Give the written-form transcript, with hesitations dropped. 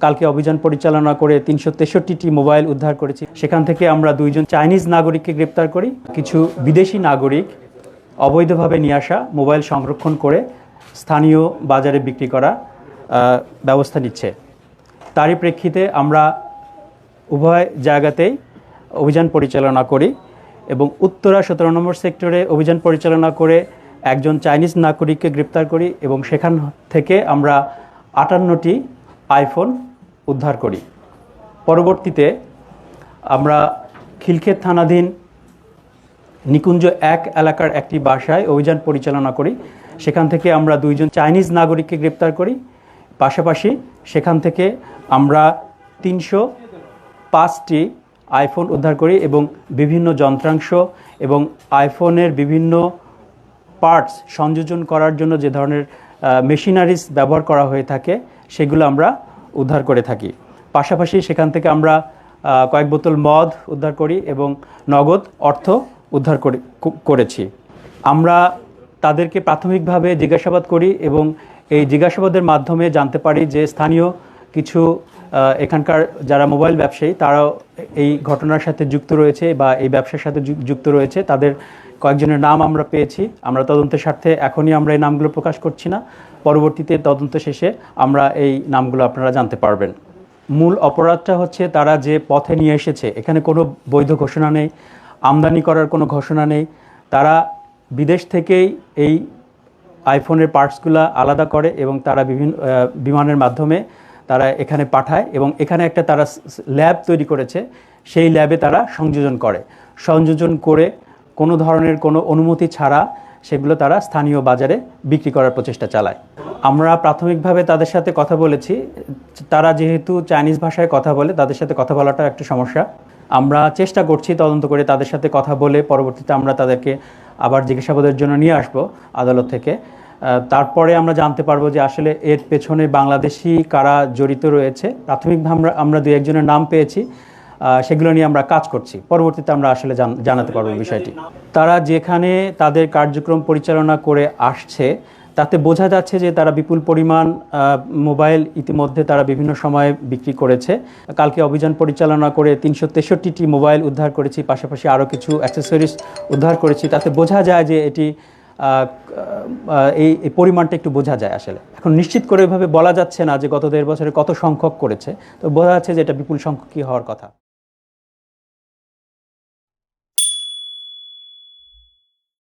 কালকে অভিযান পরিচালনা করে ৩৬৩টি মোবাইল উদ্ধার করেছি। সেখান থেকে আমরা 2জন চাইনিজ নাগরিককে গ্রেপ্তার করি। কিছু বিদেশি নাগরিক অবৈধভাবে নিয়ে আসা মোবাইল সংরক্ষণ করে স্থানীয় বাজারে বিক্রি করা ব্যবস্থা নিচ্ছে। তারই প্রেক্ষিতে আমরা উভয় জায়গাতেই অভিযান পরিচালনা করি এবং উত্তরা 17 নম্বর সেক্টরে অভিযান পরিচালনা করে একজন চাইনিজ নাগরিককে গ্রেপ্তার করি এবং সেখান থেকে আমরা 58টি আইফোন উদ্ধার করি। পরবর্তীতে আমরা খিলক্ষেত থানাধীন নিকুঞ্জ 1 এলাকার একটি বাসায় অভিযান পরিচালনা করি। সেখান থেকে আমরা 2জন চাইনিজ নাগরিককে গ্রেপ্তার করি। পাশাপাশি সেখান থেকে আমরা 305টি আইফোন উদ্ধার করি এবং বিভিন্ন যন্ত্রাংশ এবং আইফোনের বিভিন্ন পার্টস সংযোজন করার জন্য যে ধরনের মেশিনারিজ ব্যবহার করা হয়ে থাকে সেগুলো আমরা উদ্ধার করে থাকি। পাশাপাশি সেখান থেকে আমরা কয়েক বোতল মদ উদ্ধার করি এবং নগদ অর্থ উদ্ধার করেছি। আমরা তাদেরকে প্রাথমিকভাবে জিজ্ঞাসাবাদ করি এবং এই জিজ্ঞাসাবাদের মাধ্যমে জানতে পারি যে স্থানীয় কিছু এখানকার যারা মোবাইল ব্যবসায়ী তারাও এই ঘটনার সাথে যুক্ত রয়েছে বা এই ব্যবসার সাথে যুক্ত রয়েছে। তাদের কয়েকজনের নাম আমরা পেয়েছি। আমরা তদন্তের স্বার্থে এখনই আমরা এই নামগুলো প্রকাশ করছি না, পরবর্তীতে তদন্ত শেষে আমরা এই নামগুলো আপনারা জানতে পারবেন। মূল অপরাধটা হচ্ছে তারা যে পথে নিয়ে এসেছে, এখানে কোনো বৈধ ঘোষণা নেই, আমদানি করার কোনো ঘোষণা নেই। তারা বিদেশ থেকেই এই আইফোনের পার্টসগুলো আলাদা করে এবং তারা বিভিন্ন বিমানের মাধ্যমে তারা এখানে পাঠায় এবং এখানে একটা তারা ল্যাব তৈরি করেছে, সেই ল্যাবে তারা সংযোজন করে কোনো ধরনের কোনো অনুমতি ছাড়া সেগুলো তারা স্থানীয় বাজারে বিক্রি করার প্রচেষ্টা চালায়। আমরা প্রাথমিকভাবে তাদের সাথে কথা বলেছি। তারা যেহেতু চাইনিজ ভাষায় কথা বলে, তাদের সাথে কথা বলাটা একটু সমস্যা। আমরা চেষ্টা করছি তদন্ত করে তাদের সাথে কথা বলে পরবর্তীতে আমরা তাদেরকে আবার জিজ্ঞাসাবাদের জন্য নিয়ে আসব আদালত থেকে। তারপরে আমরা জানতে পারবো যে আসলে এর পেছনে বাংলাদেশি কারা জড়িত রয়েছে। প্রাথমিকভাবে আমরা 2-1 জনের নাম পেয়েছি, সেগুলো নিয়ে আমরা কাজ করছি। পরবর্তীতে আমরা আসলে জানাতে পারবো বিষয়টি। তারা যেখানে তাদের কার্যক্রম পরিচালনা করে আসছে তাতে বোঝা যাচ্ছে যে তারা বিপুল পরিমাণ মোবাইল ইতিমধ্যে তারা বিভিন্ন সময়ে বিক্রি করেছে। কালকে অভিযান পরিচালনা করে 363টি মোবাইল উদ্ধার করেছি, পাশাপাশি আরও কিছু অ্যাক্সেসরিজ উদ্ধার করেছি। তাতে বোঝা যায় যে এটি এই পরিমাণটা একটু বোঝা যায়। আসলে এখন নিশ্চিত করে এভাবে বলা যাচ্ছে না যে গত 1.5 বছরে কত সংখ্যক করেছে, তো বোঝা যাচ্ছে যে এটা বিপুল সংখ্যকই হওয়ার কথা।